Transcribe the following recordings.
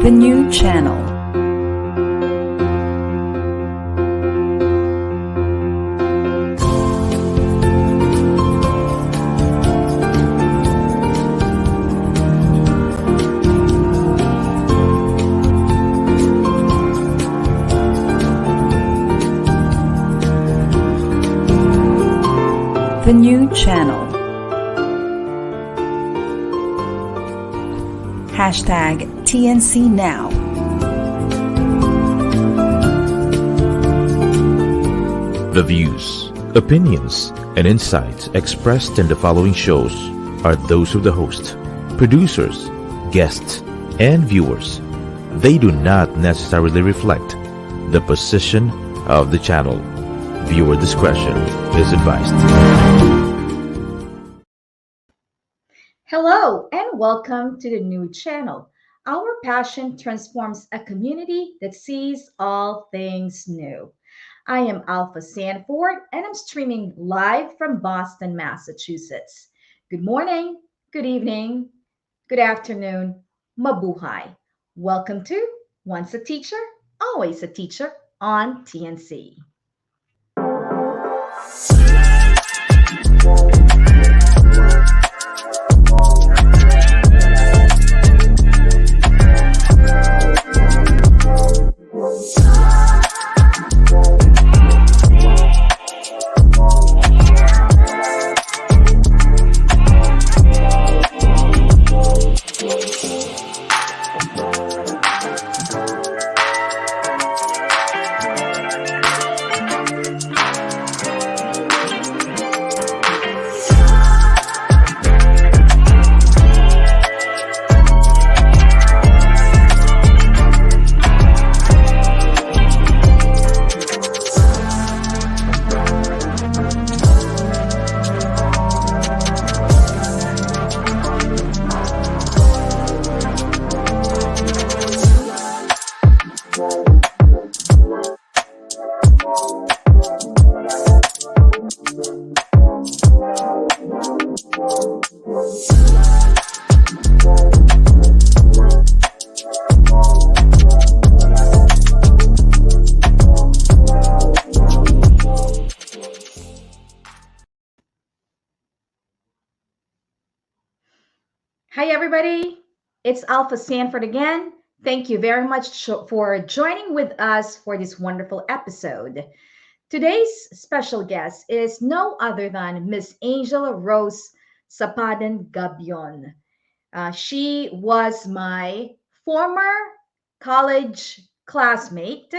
The new channel. The new channel. Hashtag TNC Now. The views, opinions, and insights expressed in the following shows are those of the host, producers, guests, and viewers. They do not necessarily reflect the position of the channel. Viewer discretion is advised. Hello and welcome to the new channel. Our passion transforms a community that sees all things new. I am Alpha Sanford and I'm streaming live from Boston, Massachusetts. Good morning, good evening, good afternoon, mabuhay. Welcome to Once a Teacher, Always a Teacher on TNC. Hi, everybody. It's Alpha Sanford again. Thank you very much for joining with us for this wonderful episode. Today's special guest is no other than Miss Angel Rose Sapaden Gabion. She was my former college classmate,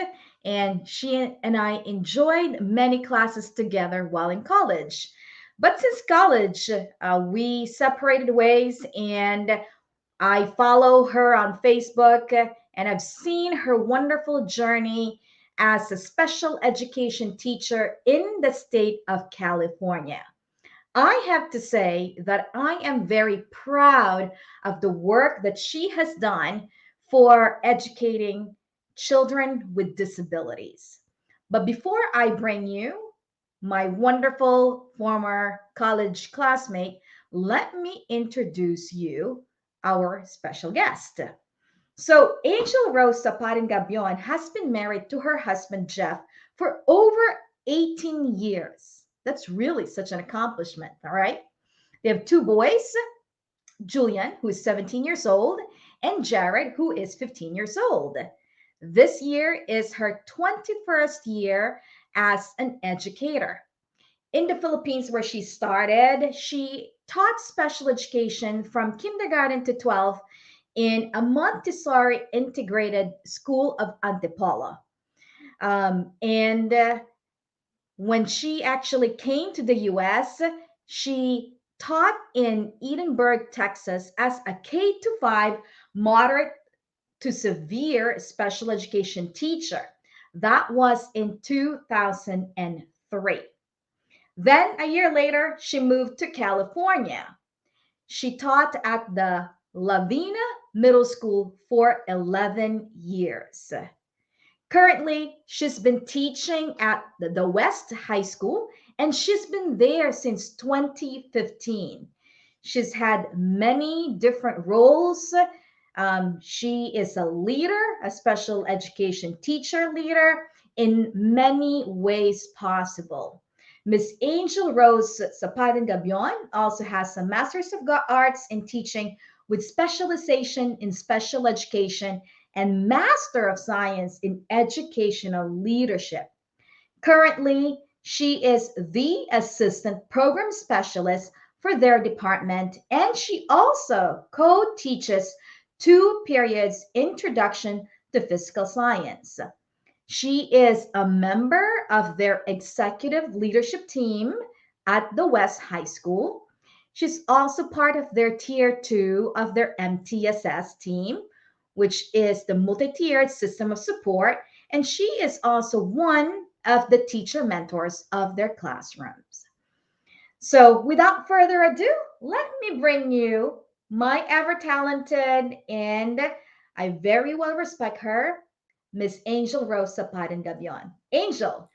and she and I enjoyed many classes together while in college. But since college, we separated ways, and I follow her on Facebook, and I've seen her wonderful journey as a special education teacher in the state of California. I have to say that I am very proud of the work that she has done for educating children with disabilities. But before I bring you my wonderful former college classmate, let me introduce you our special guest. So, Angel Rose Sapaden Gabion has been married to her husband Jeff for over 18 years. That's really such an accomplishment, all right? They have two boys, Julian, who is 17 years old, and Jared, who is 15 years old. This year is her 21st year as an educator. In the Philippines, where she started, she taught special education from kindergarten to 12 in a Montessori integrated school of Antipolo. And when she actually came to the US, she taught in Edinburgh, Texas as a K to 5 moderate to severe special education teacher. That was in 2003. Then a year later, she moved to California. She taught at the Lavina Middle School for 11 years. Currently, she's been teaching at the West High School, and she's been there since 2015. She's had many different roles She is a leader, a special education teacher leader in many ways possible. Miss Angel Rose Sapaden Gabion also has a Master's of Arts in Teaching with specialization in special education and Master of Science in Educational Leadership. Currently, she is the assistant program specialist for their department, and she also co teaches two periods Introduction to Physical Science. She is a member of their executive leadership team at the West High School. She's also part of their tier two of their MTSS team, which is the multi tiered system of support. And she is also one of the teacher mentors of their classrooms. So, without further ado, let me bring you my ever talented and I very well respect her, Miss Angel Rose Sapaden Gabion. Angel.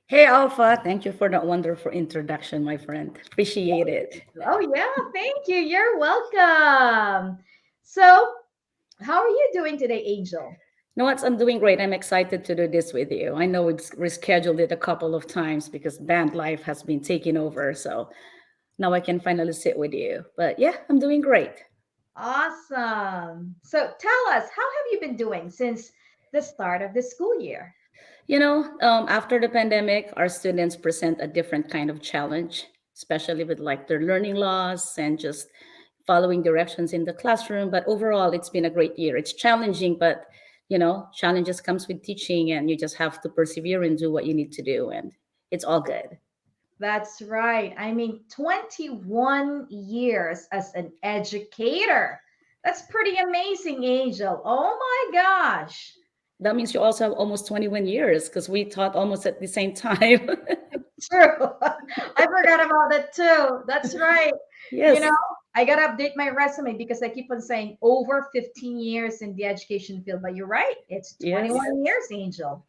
Hey, Alpha. Thank you for that wonderful introduction, my friend. Appreciate it. Oh, yeah. Thank you. You're welcome. So, how are you doing today, Angel? You know what? I'm doing great. I'm excited to do this with you. I know we've rescheduled it a couple of times because band life has been taking over. So now I can finally sit with you. But yeah, I'm doing great. Awesome. So, tell us, how have you been doing since the start of the school year? After the pandemic, our students present a different kind of challenge, especially with like their learning loss and just following directions in the classroom. But overall, it's been a great year. It's challenging, but challenges comes with teaching, and you just have to persevere and do what you need to do, and it's all good. That's right. I mean, 21 years as an educator. That's pretty amazing, Angel. Oh my gosh. That means you also have almost 21 years because we taught almost at the same time. True. I forgot about that too. That's right. You know, Yes, I got to update my resume because I keep on saying over 15 years in the education field, but you're right. It's yes. 21 years, Angel.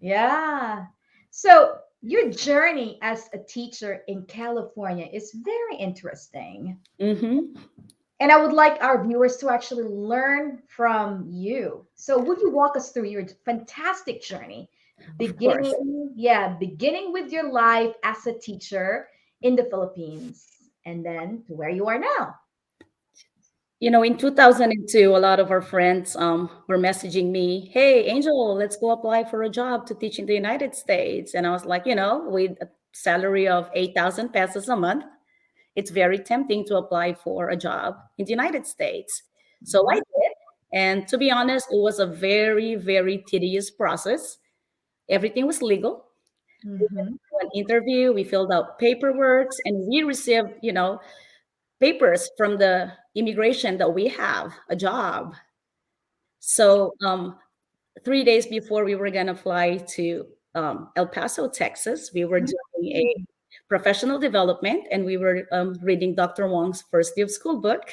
Yeah. So, your journey as a teacher in California is very interesting. Mm-hmm. And I would like our viewers to actually learn from you. So, would you walk us through your fantastic journey, Of course. beginning with your life as a teacher in the Philippines, and then to where you are now? In 2002, a lot of our friends were messaging me, "Hey, Angel, let's go apply for a job to teach in the United States." And I was like, with a salary of 8,000 pesos a month, it's very tempting to apply for a job in the United States. So I Wow. did. And to be honest, it was a very, very tedious process. Everything was legal. We went Hmm. through an interview, we filled out paperwork, and we received, papers from the immigration that we have a job. So 3 days before we were gonna fly to El Paso, Texas, we were doing a professional development, and we were reading Dr. Wong's First Day of School book.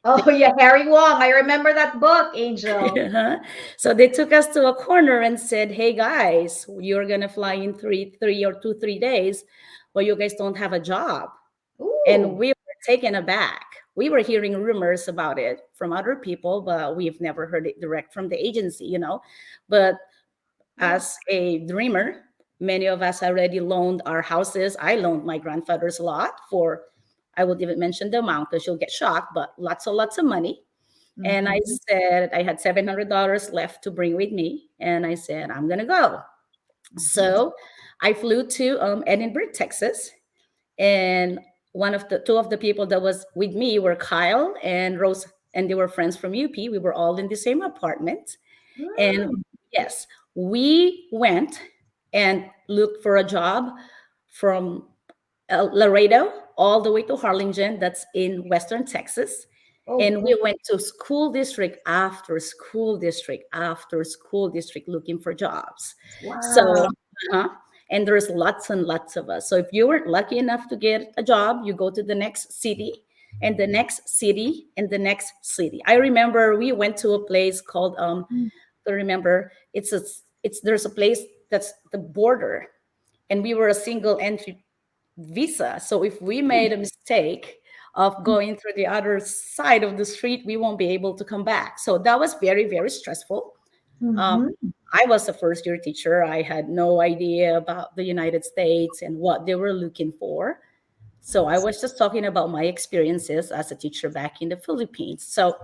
Oh, yeah, Harry Wong. I remember that book, Angel. Yeah. So they took us to a corner and said, "Hey guys, you're gonna fly in 3 days, but you guys don't have a job." And Ooh. we were taken aback. We were hearing rumors about it from other people, but we've never heard it direct from the agency. But as a dreamer, many of us already loaned our houses. I loaned my grandfather's lot for, I would even mention the amount because you'll get shocked, but lots of money. And I Hmm. said, I had $700 left to bring with me. And I said, I'm going to go. So I flew to Edinburgh, Texas, and two of the people that was with me were Kyle and Rose, and they were friends from UP. We were all in the same apartment. And Mm. yes, we went and looked for a job from Laredo all the way to Harlingen, that's in Western Texas. Oh, And we went to school district after school district after school district looking for jobs. So, wow. uh and there's lots and lots of us. So if you weren't lucky enough to get a job, you go to the next city and the next city and the next city. I remember we went to a place called I remember it's there's a place that's the border, and we were a single entry visa. So if we made a mistake, of going through the other side of the street, we won't be able to come back. So that was very, very stressful. Um, Mm-hmm. I was a first year teacher. I had no idea about the United States and what they were looking for. So I was just talking about my experiences as a teacher back in the Philippines. So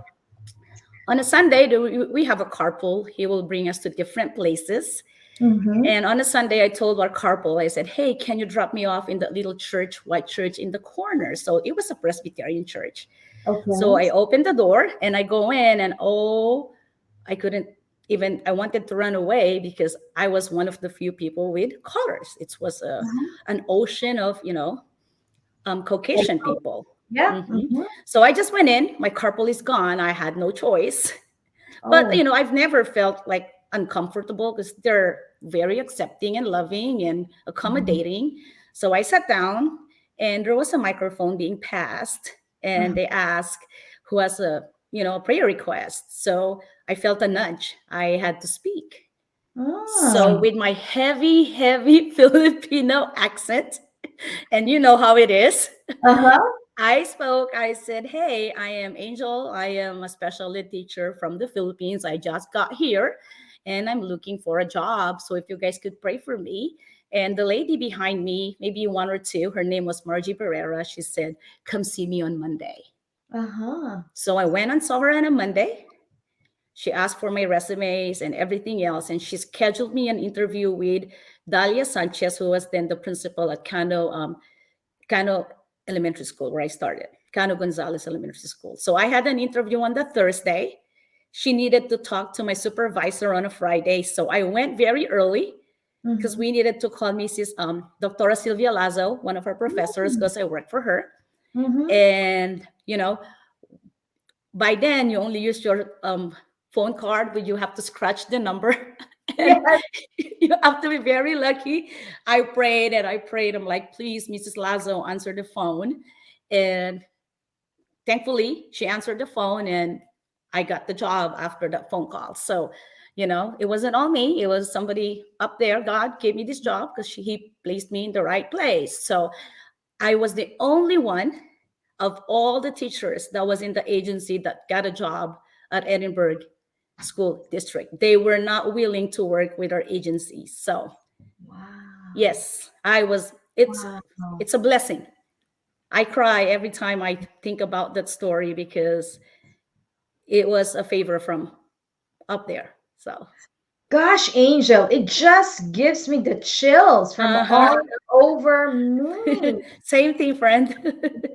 on a Sunday, we have a carpool. He will bring us to different places. Mm-hmm. And on a Sunday, I told our carpool, I said, hey, can you drop me off in that little church, white church in the corner? So it was a Presbyterian church. So Okay. I opened the door and I go in, and oh, I couldn't even, I wanted to run away because I was one of the few people with collars. It was Uh-huh. an ocean of, Caucasian people. Yeah. Hmm. Mm-hmm. So I just went in. My carpool is gone. I had no choice. But, Oh. I've never felt like uncomfortable because they're very accepting and loving and Mhm. accommodating. So I sat down and there was a microphone being passed, and Uh-huh. they asked who has a prayer request. So I felt a nudge. I had to speak. So Ah. with my heavy, heavy Filipino accent, and you know how it is, Uh-huh. I spoke. I said, hey, I am Angel. I am a special ed teacher from the Philippines. I just got here and I'm looking for a job. So if you guys could pray for me. And the lady behind me, maybe one or two, her name was Margie Pereira. She said, come see me on Monday. Uh-huh. So I went and saw her on a Monday. She asked for my resumes and everything else. And she scheduled me an interview with Dalia Sanchez, who was then the principal at Cano Elementary School, where I started, Cano Gonzalez Elementary School. So I had an interview on the Thursday. She needed to talk to my supervisor on a Friday. So I went very early because Mm-hmm. we needed to call Mrs. Dr. Sylvia Lazo, one of our professors, because I worked for her. Mm-hmm. And, by then you only use your phone card, but you have to scratch the number. Yes. And you have to be very lucky. I prayed and I prayed. I'm like, please, Mrs. Lazo, answer the phone. And thankfully, she answered the phone and I got the job after that phone call. So, it wasn't all me. It was somebody up there. God gave me this job because he placed me in the right place. So I was the only one of all the teachers that was in the agency that got a job at Edinburgh School District. They were not willing to work with our agency. So Wow. yes, I was. It's Wow. it's a blessing. I cry every time I think about that story because it was a favor from up there. So Gosh, Angel, it just gives me the chills from uh-huh. all over me. Same thing, friend.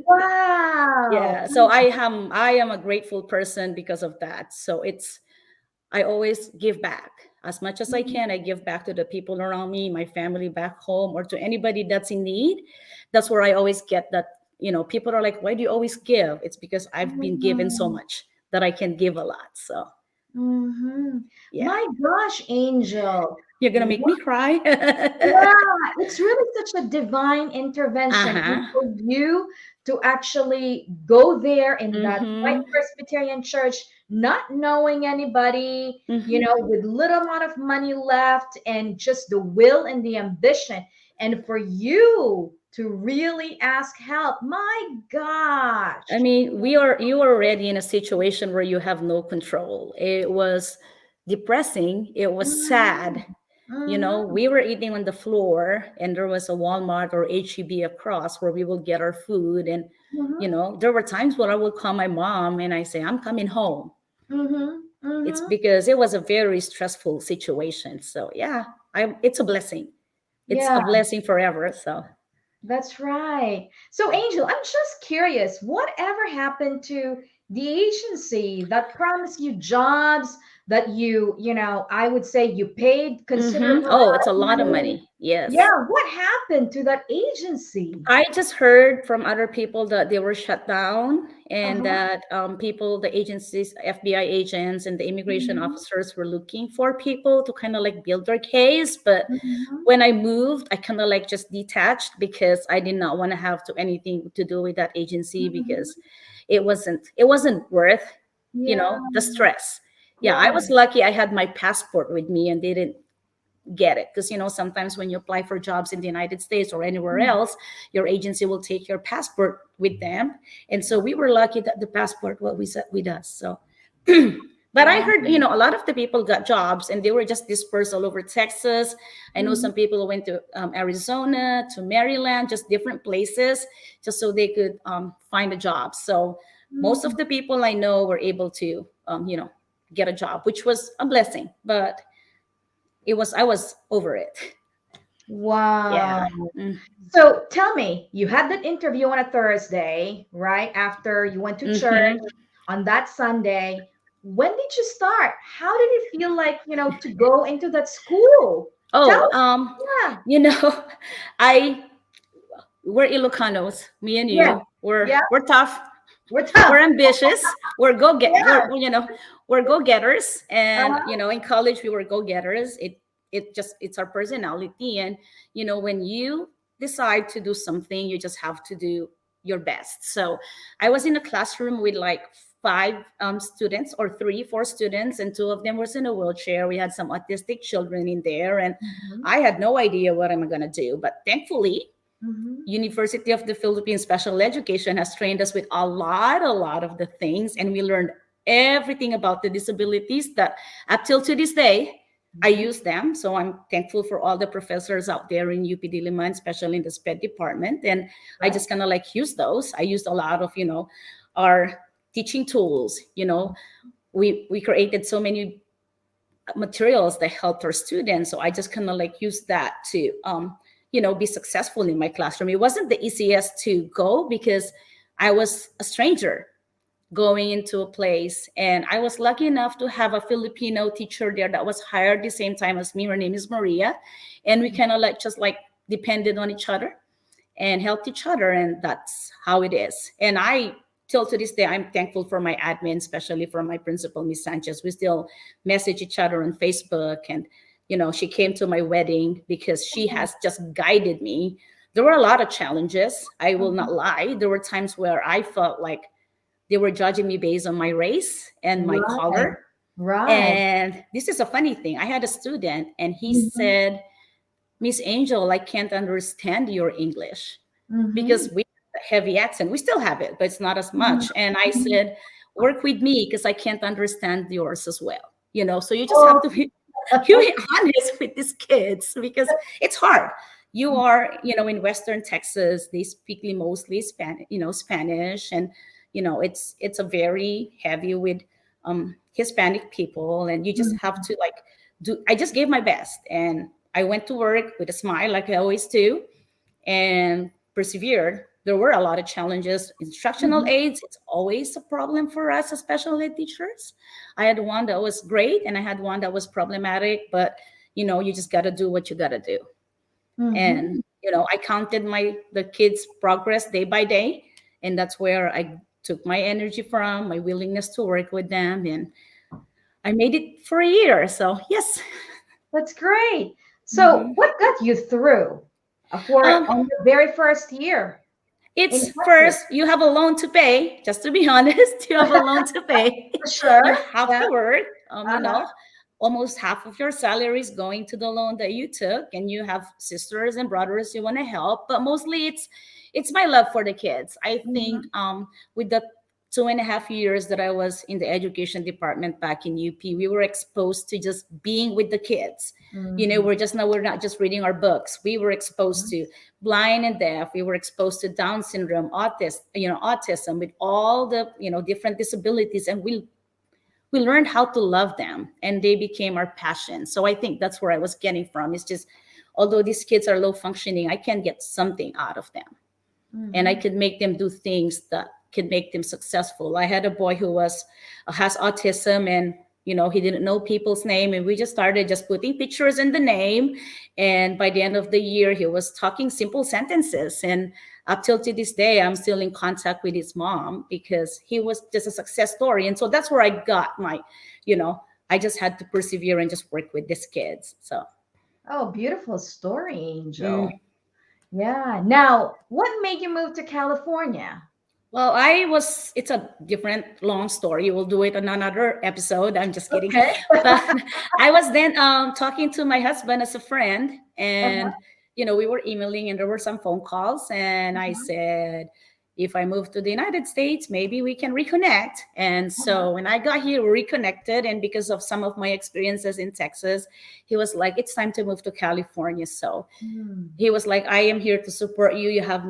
Wow. Yeah. So I am a grateful person because of that. So I always give back as much as I Mhm. can. I give back to the people around me, my family back home, or to anybody that's in need. That's where I always get that. People are like, why do you always give? It's because I've been given so Mhm. much that I can give a lot. So, Mhm. yeah, My gosh, Angel. you're going to make me cry. Yeah, it's really such a divine Uh intervention. And huh. for you to actually go there in that white Mm Presbyterian church, not knowing anybody, hmm. Mm hmm. with little amount of money left and just the will and the ambition. And for you to really ask help, my I gosh. mean, you are already in a situation where you have no control. It was depressing. It was sad. Mhm. Mhm. We were eating on the floor and there was a Walmart or HEB across where we will get our food. And, Mhm. there were times where I would call my mom and I say, I'm coming home. Mhm. It's Mhm. because it was a very stressful situation. So yeah, it's a blessing. It's Yeah. a blessing forever. So That's right. So, Angel, I'm just curious, whatever happened to the agency that promised you jobs that I would say you paid considerable oh, it's amount a of lot of money? money. Yes. Yeah, what happened to that agency? I just heard from other people that they were shut down and Uh-huh. that people, the agencies, FBI agents, and the immigration Mhm. officers were looking for people to kind of like build their case. But Mhm. when I moved, I kind of like just detached because I did not want to have to anything to do with that agency Mhm. because it wasn't worth, Yeah. the stress. Yeah, I was Right. lucky I had my passport with me and they didn't get it because sometimes when you apply for jobs in the United States or anywhere Mhm. else, your agency will take your passport with them. And so we were lucky that the passport was with us. So, but I Wow. heard, a lot of the people got jobs and they were just dispersed all over Texas. I know Mhm. some people went to Arizona, to Maryland, just different places, just so they could find a job. So most of Mhm. the people I know were able to, get a job, which was a blessing. But I was over it. Wow. Yeah. Mm-hmm. So tell me, you had that interview on a Thursday, right? After you went to church on that Sunday. When did you start? How did it feel like, to go into that school? Tell Oh, us. Yeah. you know, I we're Ilocanos, me and Yeah. you. We're Yeah. we're tough, We're we're tough. ambitious, Yeah. we're go getters, and Uh-huh. in college we were go getters. It's our personality, and when you decide to do something, you just have to do your best. So I was in a classroom with like five students, or three, four students, and two of them was in a wheelchair. We had some autistic children in there, and Mhm. I had no idea what I'm going to do, but thankfully Mhm. University of the Philippines Special Education has trained us with a lot of the things, and we learned everything about the disabilities that up till to this day, I Mhm. use them. So I'm thankful for all the professors out there in UP Diliman, especially in the SPED department. And I Right. just kind of like use those. I used a lot of, our teaching tools. We created so many materials that helped our students. So I just kind of like use that to, be successful in my classroom. It wasn't the easiest to go because I was a stranger going into a place, and I was lucky enough to have a Filipino teacher there that was hired the same time as me. Her name is Maria, and we kind of like just like depended on each other and helped each other, and that's how it is. And I till to this day, I'm thankful for my admin, especially for my principal, Miss Sanchez. We still message each other on Facebook, and she came to my wedding because she has just guided me. There were a lot of challenges, I will not Mhm. lie. There were times where I felt like they were judging me based on my race and my Right. color. Right. And this is a funny thing. I had a student and he Mhm. said, Miss Angel, I can't understand your English Mhm. because we have a heavy accent. We still have it, but it's not as Mhm. much. And I Mhm. said, work with me because I can't understand yours as well. So you just have Oh. to be you be honest with these kids because it's hard. You are, in Western Texas, they speak mostly Spanish, and it's a very heavy with Hispanic people, and you just have Mhm. to like do. I just gave my best, and I went to work with a smile, like I always do, and persevered. There were a lot of challenges. Instructional Mhm. aids, it's always a problem for us as special ed teachers. I had one that was great and I had one that was problematic, but you just got to do what you got to do. And Mhm. I counted the kids' progress day by day, and that's where I took my energy from, my willingness to work with them, and I made it for a year. So yes. That's great. So, Mhm. what got you through for Um, on your very first year in It's Texas? first, you have a loan to pay. Just to be honest, you have a loan to pay. For sure. You have Yeah. to work. Uh-huh. Almost half of your salary is going to the loan that you took, and you have sisters and brothers you want to help. But mostly, it's my love for the kids. I think Mhm. with the 2.5 years that I was in the education department back in UP, we were exposed to just being with the kids. Mhm. We're not just reading our books. We were exposed to blind and deaf. We were exposed to Down syndrome, autism, with all the different disabilities, and we learned how to love them, and they became our passion. So I think that's where I was getting from. It's just, although these kids are low functioning, I can get something out of them, and I Mhm. could make them do things that could make them successful. I had a boy who has autism, and he didn't know people's name, and we just started just putting pictures in the name, and by the end of the year he was talking simple sentences, and up till to this day I'm still in contact with his mom because he was just a success story. And so that's where I got my, I just had to persevere and just work with these kids. So Oh, beautiful story, Angel. mm. Yeah. Now, what made you move to California? Well, it's a different long story. We'll do it on another episode. I'm just kidding. Okay. But I was then talking to my husband as a friend, Uh-huh. and we were emailing, and there were some phone calls, and I said, if I move to the United States, maybe we can reconnect. And Uh-huh. so when I got here, we reconnected. And because of some of my experiences in Texas, he was like, it's time to move to California. So Mm. he was like, I am here to support you. You have,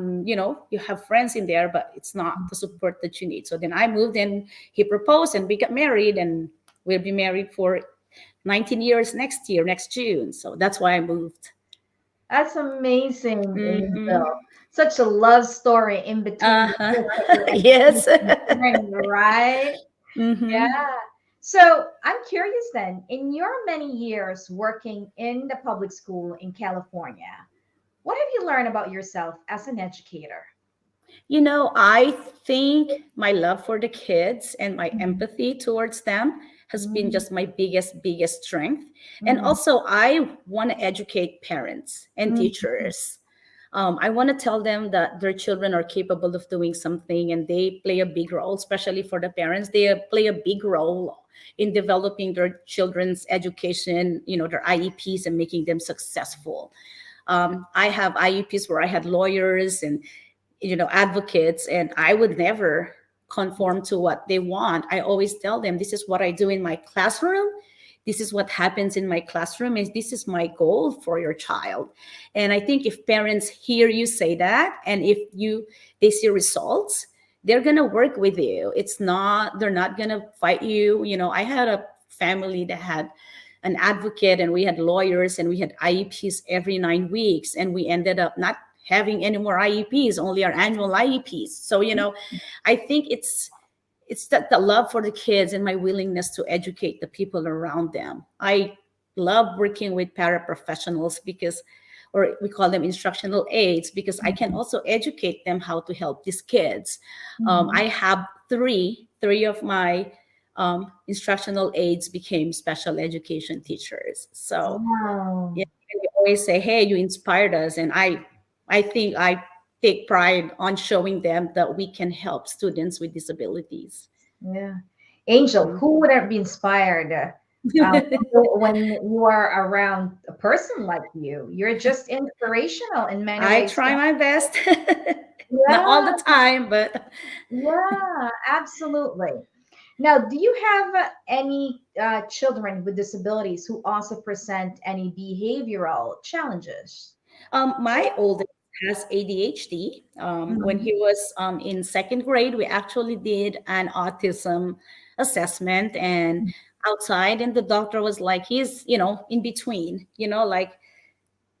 you have friends in there, but it's not the support that you need. So then I moved and he proposed and we got married, and we'll be married for 19 years next year, next June. So that's why I moved. That's amazing, Angel. Hmm. Such a love story in between the Uh-huh. different Yes. education journey, right? Hmm. Yeah. So I'm curious then, in your many years working in the public school in California, what have you learned about yourself as an educator? I think my love for the kids and my Mhm. empathy towards them has been Mm, just my biggest strength. And mm, also, I want to educate parents and mm, teachers. I want to tell them that their children are capable of doing something and they play a big role, especially for the parents. They play a big role in developing their children's education, their IEPs, and making them successful. I have IEPs where I had lawyers and advocates, and I would never conform to what they want. I always tell them, this is what I do in my classroom, this is what happens in my classroom, and this is my goal for your child. And I think if parents hear you say that, and if they see results, they're going to work with you. They're not going to fight you. I had a family that had an advocate, and we had lawyers, and we had IEPs every 9 weeks, and we ended up not having any more IEPs, only our annual IEPs. So, I think it's that the love for the kids and my willingness to educate the people around them. I love working with paraprofessionals or we call them instructional aides, because I can also educate them how to help these kids. mhm. I have three of my instructional aides became special education teachers. So Wow. yeah, and we always say, "Hey, you inspired us," and I think I take pride on showing them that we can help students with disabilities. Yeah. Angel, Mm. who would have been inspired when you are around a person like you? You're just inspirational in many I ways. try my best, not all Yeah, the time, but yeah, absolutely. Now, do you have any children with disabilities who also present any behavioral challenges? my oldest has ADHD. When Mhm. he was in second grade, we actually did an autism assessment, and outside, and the doctor was like, he's, in between, like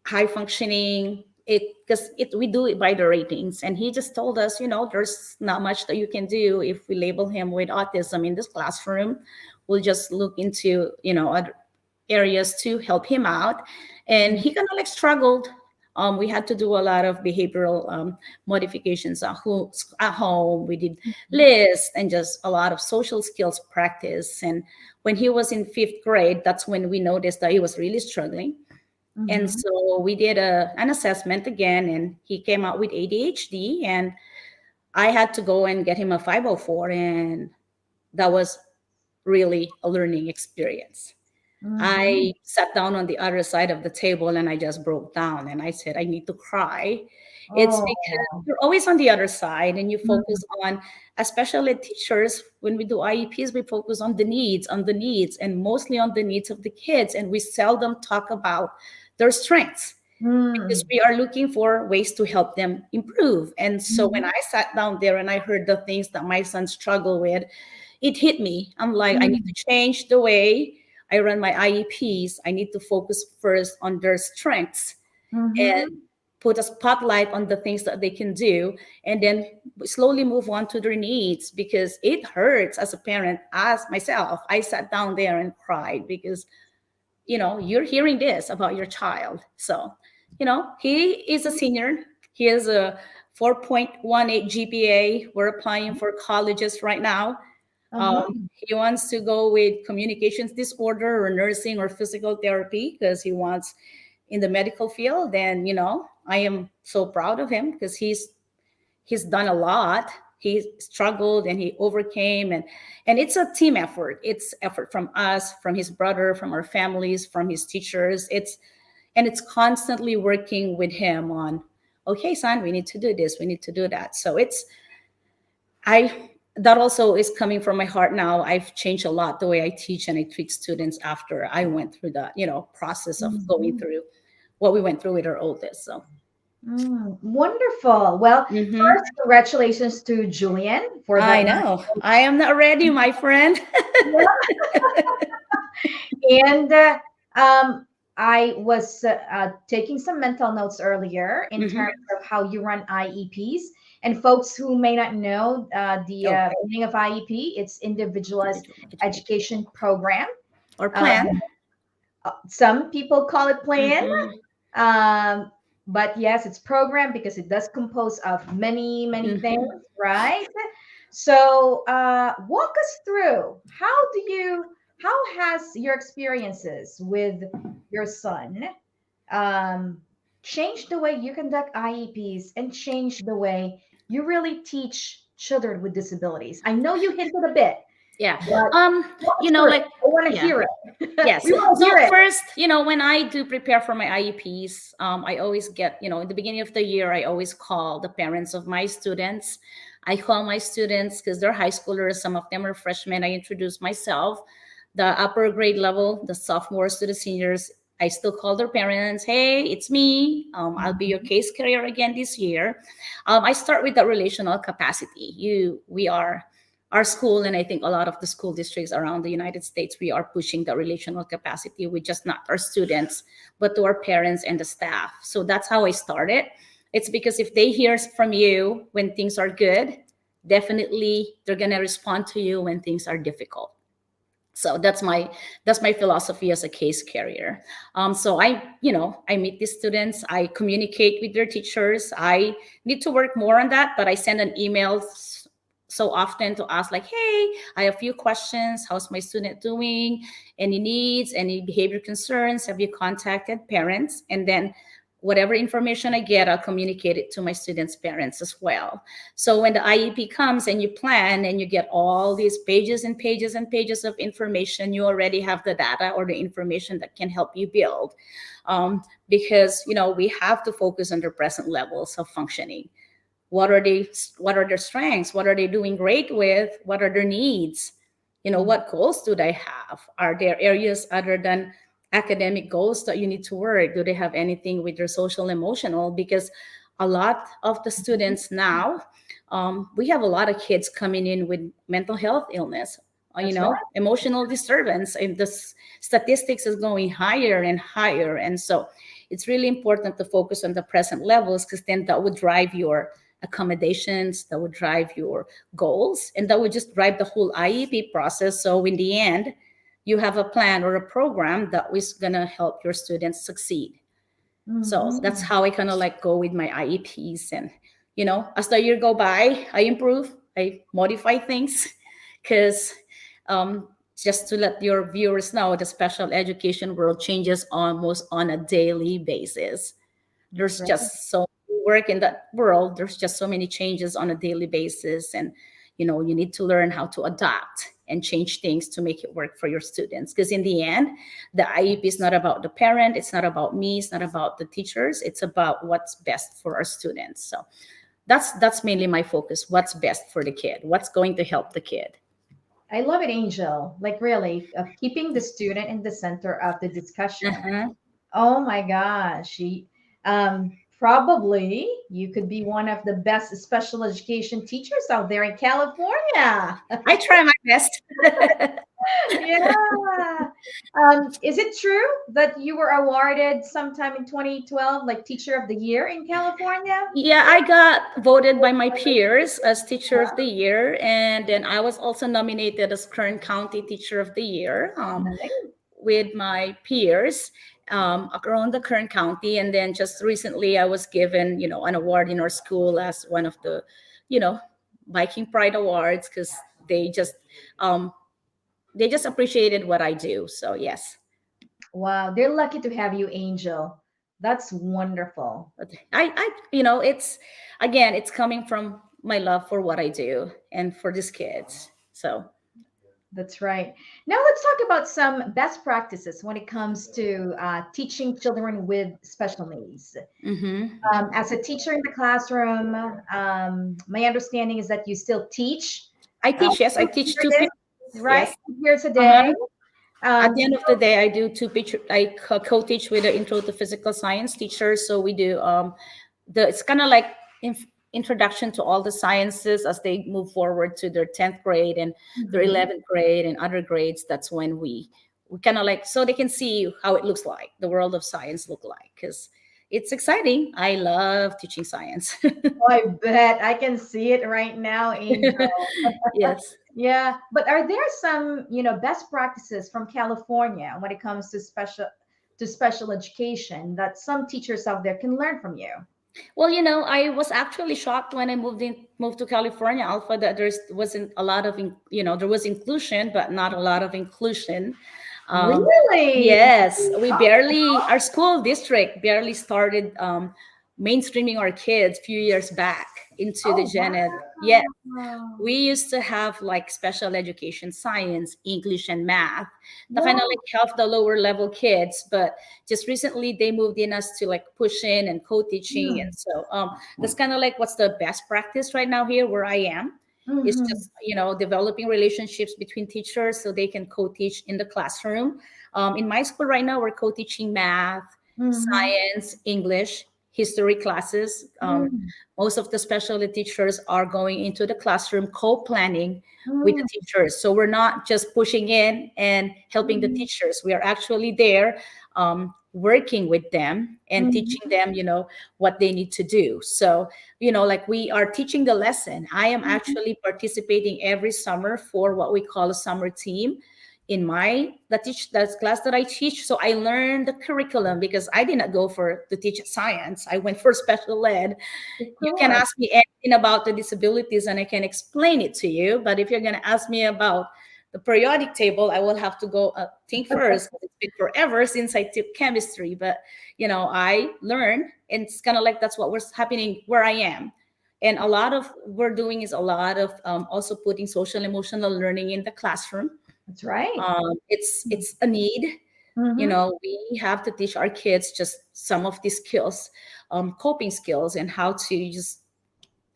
high functioning, it because it we do it by the ratings, and he just told us, there's not much that you can do if we label him with autism in this classroom. We'll just look into other areas to help him out. And he kind of like struggled. We had to do a lot of behavioral modifications at home. We did lists and just a lot of social skills practice. And when he was in fifth grade, that's when we noticed that he was really struggling. And Mhm. so we did an assessment again, and he came out with ADHD. And I had to go and get him a 504, and that was really a learning experience. Mhm. I sat down on the other side of the table and I just broke down and I said, I need to cry. It's because Oh. you're always on the other side and you Mhm. focus on, especially teachers, when we do IEPs, we focus on the needs, and mostly on the needs of the kids. And we seldom talk about their strengths, because Mm. we are looking for ways to help them improve. And so when Mhm. I sat down there and I heard the things that my son struggled with, it hit me. I'm like, I need Mm. to change the way I run my IEPs. I need to focus first on their strengths and Mhm. put a spotlight on the things that they can do, and then slowly move on to their needs, because it hurts as a parent. As myself, I sat down there and cried because you're hearing this about your child. So he is a senior. He has a 4.18 GPA. We're applying for colleges right now. Uh-huh. He wants to go with communications disorder or nursing or physical therapy because he wants in the medical field. And I am so proud of him because he's done a lot. He struggled and he overcame, and it's a team effort. It's effort from us, from his brother, from our families, from his teachers. It's constantly working with him on, okay, son, we need to do this, we need to do that. So I that also is coming from my heart now. I've changed a lot the way I teach and I treat students after I went through the, process of going Mhm. through what we went through with our oldest. So, Wonderful. Well, mhm. first, congratulations to Julian for that. I know. I am not ready, my friend. And I was taking some mental notes earlier in terms Hmm. of how you run IEPs. And folks who may not know the Oh, meaning of IEP, it's Individualized individual education Education Program. or Um, plan. some people call it plan, Hmm. um, but yes, it's program because it does compose of many, many things, Hmm. right? So, walk us through how has your experiences with your son um, changed the way you conduct IEPs and changed the way you really teach children with disabilities? I know you hinted a bit, Yeah. but Um, walk us through it. like, I want to yeah. hear it. Yes. We want to hear So it. first, when I do prepare for my IEPs, I always get, in the beginning of the year, I always call the parents of my students. I call my students because they're high schoolers. Some of them are freshmen. I introduce myself. The upper grade level, the sophomores to the seniors, I still call their parents. Hey, it's me. I'll be your case carrier again this year. I start with the relational capacity. We are our school, and I think a lot of the school districts around the United States, we are pushing the relational capacity with just not our students, but to our parents and the staff. So that's how I started. It's because if they hear from you when things are good, definitely they're gonna respond to you when things are difficult. So that's my philosophy as a case carrier. So I meet these students, I communicate with their teachers. I need to work more on that, but I send an email so often to ask, like, hey, I have a few questions. How's my student doing? Any needs, any behavior concerns? Have you contacted parents? And then whatever information I get, I'll communicate it to my students' parents as well. So when the IEP comes and you plan and you get all these pages and pages and pages of information, you already have the data or the information that can help you build. Because we have to focus on their present levels of functioning. What are their strengths? What are they doing great with? What are their needs? What goals do they have? Are there areas other than academic goals that you need to work? Do they have anything with their social emotional? Because a lot of the students now, we have a lot of kids coming in with mental health illness, That's right. emotional disturbance, and the statistics is going higher and higher. And so it's really important to focus on the present levels, because then that would drive your accommodations, that would drive your goals, and that would just drive the whole IEP process. So in the end, you have a plan or a program that is going to help your students succeed. So that's Mhm. how I kind of like go with my IEPs. And as the year go by, I improve, I modify things, because just to let your viewers know, the special education world changes almost on a daily basis. That's There's right. just so work in that world. There's just so many changes on a daily basis, and you need to learn how to adapt and change things to make it work for your students. Because in the end, the IEP is not about the parent, it's not about me, it's not about the teachers, it's about what's best for our students. So that's mainly my focus. What's best for the kid, what's going to help the kid. I love it, Angel. Like really, keeping the student in the center of the discussion. Uh-huh. Oh my gosh. Probably you could be one of the best special education teachers out there in California. I try my best. Yeah. Is it true that you were awarded sometime in 2012, like Teacher of the Year in California? Yeah, I got voted by my peers as Teacher of the Year, and then I was also nominated as Kern County Teacher of the Year, Nice. with my peers around the Kern County. And then just recently, I was given, an award in our school as one of the, you know, Viking Pride Awards, because they just um, they just appreciated what I do. So yes. Wow, they're lucky to have you, Angel. That's wonderful. But it's, again, it's coming from my love for what I do and for these kids. So That's right. Now let's talk about some best practices when it comes to teaching children with special needs. Mm-hmm. As a teacher in the classroom, my understanding is that you still teach I teach, yes, I 2 teach two periods, periods, right? yes. 2 periods a Uh-huh. day. At the Um, end of the day, I do two picture. I co-teach with the intro to physical science teachers. So we do the it's kind of like introduction to all the sciences as they move forward to their 10th grade and their mhm. 11th grade and other grades. That's when we kind of like, so they can see how it looks like, the world of science look like, because it's exciting. I love teaching science. Oh, I bet I can see it right now, Angel. Yes. Yeah, but are there some, best practices from California when it comes to special education that some teachers out there can learn from you? Well, I was actually shocked when I moved to California, Alpha, that wasn't a lot of, there was inclusion, but not a lot of inclusion. Um, Really? yes, our school district barely started mainstreaming our kids a few years back into the Oh, gen ed. Yeah, wow. we used to have like special education, science, English, and math that kind of Wow. like help the lower level kids. But just recently, they moved in us to like push in and co-teaching, and so that's kind of like what's the best practice right now here where I am. Is Mm-hmm. just developing relationships between teachers so they can co-teach in the classroom. In my school right now, we're co-teaching math, Mm-hmm. science, English, history classes. Most of the special ed teachers are going into the classroom co-planning with the Mm-hmm. teachers. So we're not just pushing in and helping the teachers. We are actually there working with them and teaching Mm-hmm. them, what they need to do. So, like we are teaching the lesson. I am actually participating every summer for what we call a summer team in that's class that I teach. So I learned the curriculum because I did not go for to teach science. I went for special ed. Of You can course. ask me anything about the disabilities and I can explain it to you. But if you're going to ask me about the periodic table, I will have to go think first. It's been forever since I took chemistry, but I learned, and it's kind of like that's what was happening where I am. And a lot of we're doing is a lot of also putting social emotional learning in the classroom. That's right. It's a need. Mm-hmm. We have to teach our kids just some of these skills, coping skills, and how to just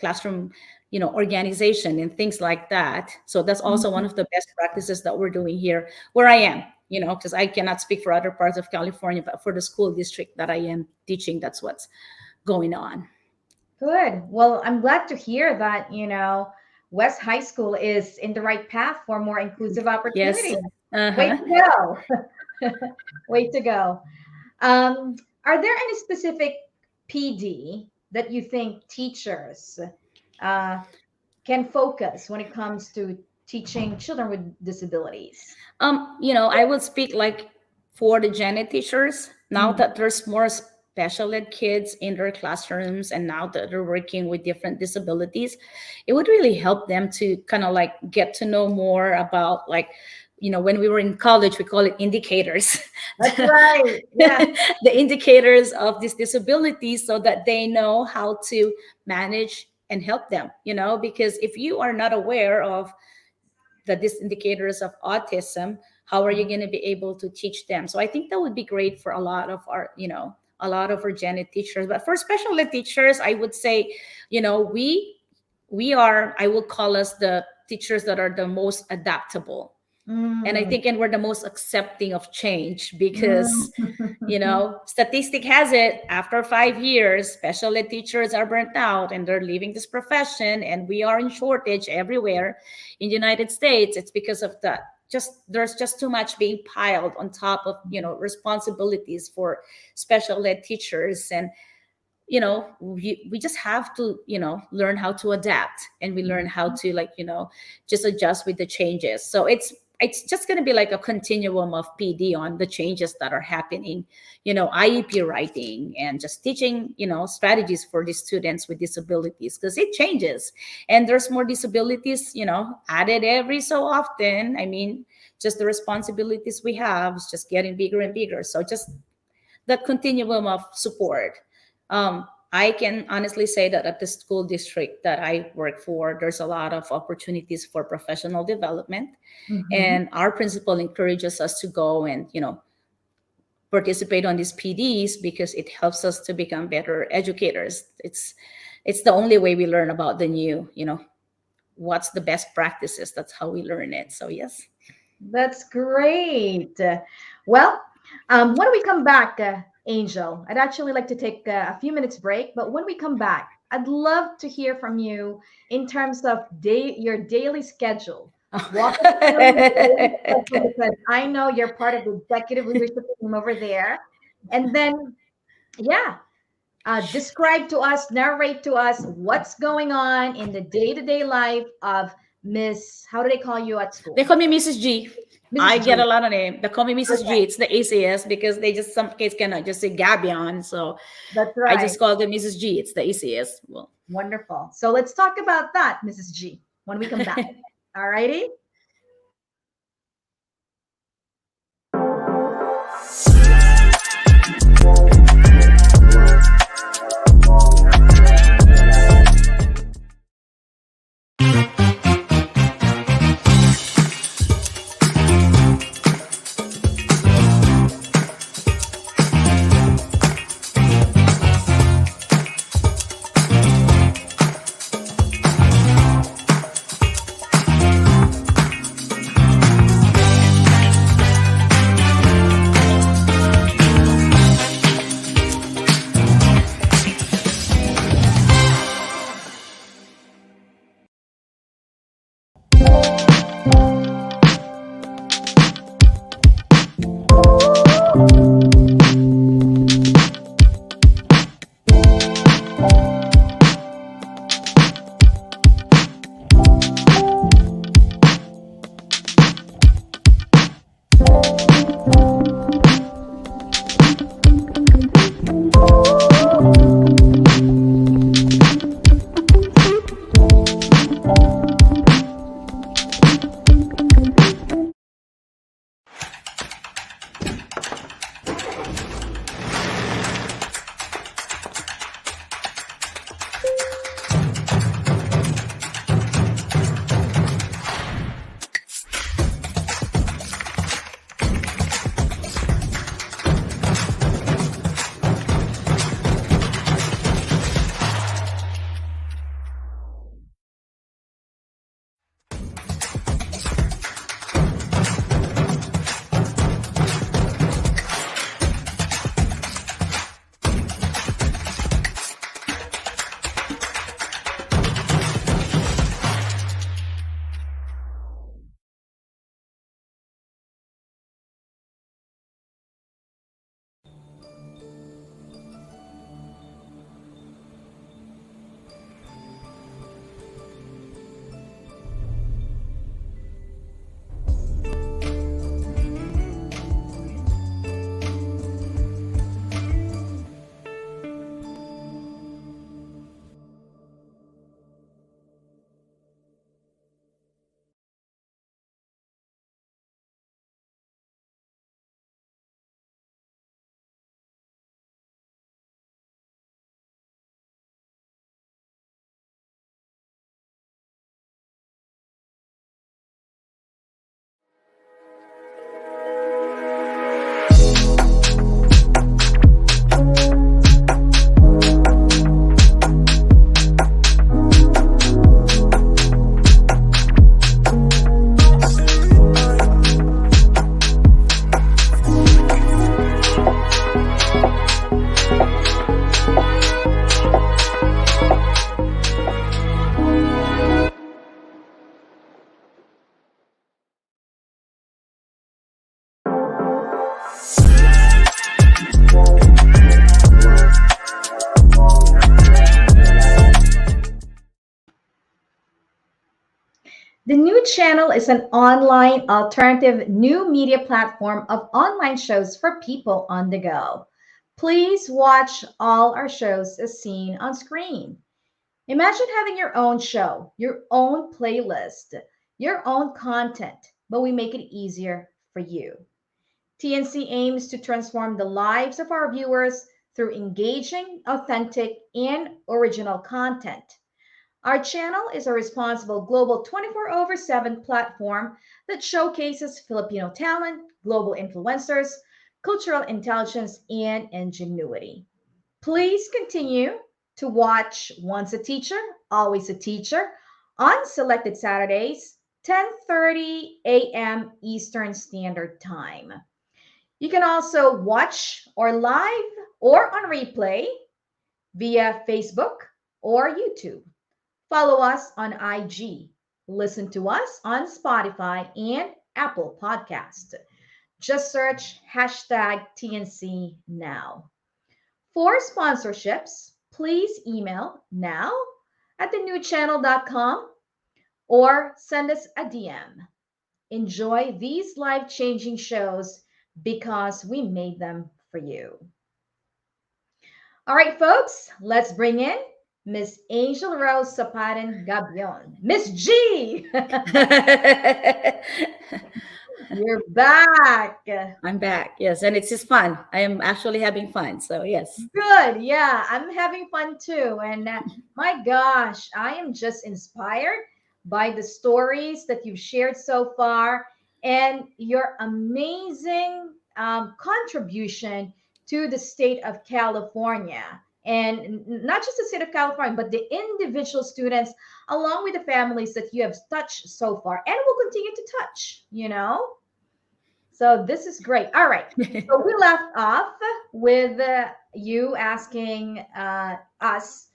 classroom, organization and things like that. So that's also one of the best practices that we're doing here where I am. Because I cannot speak for other parts of California, but for the school district that I am teaching, that's what's going on. Good. Well, I'm glad to hear that, West High School is in the right path for more inclusive Yes. opportunities. Way Uh-huh. to go. Way to go. Um, are there any specific PD that you think teachers uh, can focus when it comes to teaching children with disabilities? I would speak like for the gen ed teachers now Mm. that there's more special ed kids in their classrooms and now that they're working with different disabilities, it would really help them to kind of like get to know more about like, when we were in college, we call it indicators. That's right. Yeah. The indicators of these disabilities so that they know how to manage and help them, because if you are not aware of the these indicators of autism, how are you going to be able to teach them? So I think that would be great for a lot of our gen ed teachers. But for special ed teachers, I would say, we are, I will call us the teachers that are the most adaptable. And I Mm. think, and we're the most accepting of change because, Mm. statistic has it after 5 years, special ed teachers are burnt out and they're leaving this profession, and we are in shortage everywhere in the United States. It's because of that. Just there's just too much being piled on top of responsibilities for special ed teachers, and we just have to learn how to adapt, and we learn how to like just adjust with the changes. So it's just going to be like a continuum of PD on the changes that are happening, IEP writing and just teaching strategies for the students with disabilities, because it changes and there's more disabilities added every so often. I mean, just the responsibilities we have is just getting bigger and bigger. So just the continuum of support. I can honestly say that at the school district that I work for, there's a lot of opportunities for professional development. Mhm. And our principal encourages us to go and, participate on these PDs because it helps us to become better educators. It's the only way we learn about the new, what's the best practices. That's how we learn it. So yes. That's great. Well, when we come back, Angel, I'd actually like to take a few minutes break, but when we come back, I'd love to hear from you in terms of your daily schedule. Walk us through your daily schedule because I know you're part of the executive leadership team over there. And then, yeah, describe to us, narrate to us what's going on in the day-to-day life of Miss, how do they call you at They school? call me Mrs. G. Mrs. I get a G. lot of name. They call me Mrs. G. Okay, It's the ACS because they just some kids cannot just say Gabion. So that's I right. just call them Mrs. G. It's the ACS. Well, Wonderful. So let's talk about that, Mrs. G, when we come back. All righty. The new channel is an online alternative new media platform of online shows for people on the go. Please watch all our shows as seen on screen. Imagine having your own show, your own playlist, your own content, but we make it easier for you. TNC aims to transform the lives of our viewers through engaging, authentic, and original content. Our channel is a responsible global 24 over 7 platform that showcases Filipino talent, global influencers, cultural intelligence, and ingenuity. Please continue to watch Once a Teacher, Always a Teacher on selected Saturdays, 10:30 a.m. Eastern Standard Time. You can also watch or live or on replay via Facebook or YouTube. Follow us on IG. Listen to us on Spotify and Apple Podcast. Just search hashtag TNC now. For sponsorships, please email now at thenewchannel.com or send us a DM. Enjoy these life changing shows because we made them for you. All right, folks, let's bring in Miss Angel Rose Sapaden Gabion. Miss G, you're back. I'm back. Yes, and it's just fun. I am actually having fun. So yes. Good. Yeah, I'm having fun too. And my gosh, I am just inspired by the stories that you've shared so far and your amazing contribution to the state of California. And not just the state of California, but the individual students, along with the families that you have touched so far and will continue to touch, you know? So this is great. All right. So we left off with you asking us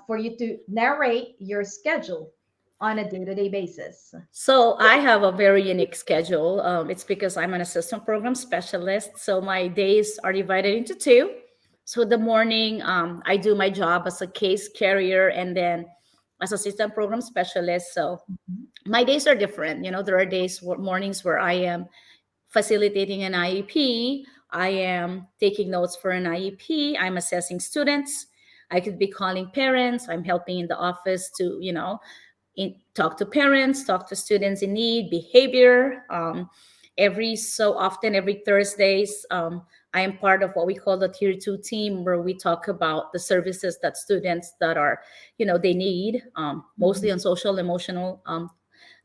for you to narrate your schedule on a day-to-day basis. So I have a very unique schedule. It's because I'm an assistant program specialist. So my days are divided into two. So the morning, I do my job as a case carrier and then as assistant program specialist. So my days are different. There are mornings where I am facilitating an IEP. I am taking notes for an IEP. I'm assessing students. I could be calling parents. I'm helping in the office to, talk to parents, talk to students in need, behavior. Every so often, every Thursdays, I am part of what we call the Tier 2 team, where we talk about the services that students that are, they need, mostly on social, emotional,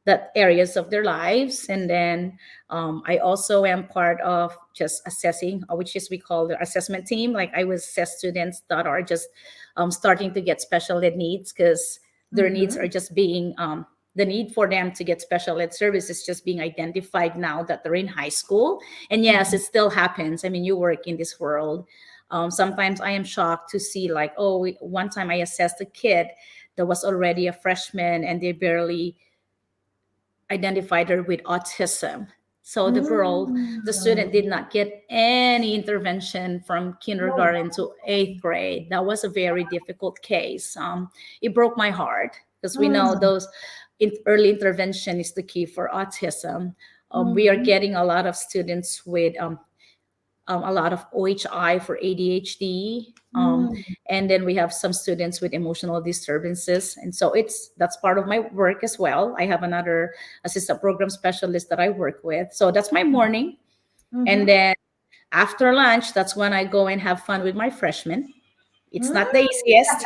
that areas of their lives. And then I also am part of just assessing, which is we call the assessment team. Like I will assess students that are just starting to get special ed needs because their needs are just being, the need for them to get special ed services just being identified now that they're in high school. And yes, it still happens. I mean, you work in this world. Sometimes I am shocked to see like, one time I assessed a kid that was already a freshman and they barely identified her with autism. So the student did not get any intervention from kindergarten to 8th grade. That was a very difficult case. It broke my heart because we know those early intervention is the key for autism. We are getting a lot of students with a lot of OHI for ADHD. And then we have some students with emotional disturbances. And so that's part of my work as well. I have another assistant program specialist that I work with. So that's my morning. And then after lunch, that's when I go and have fun with my freshmen. It's not the easiest.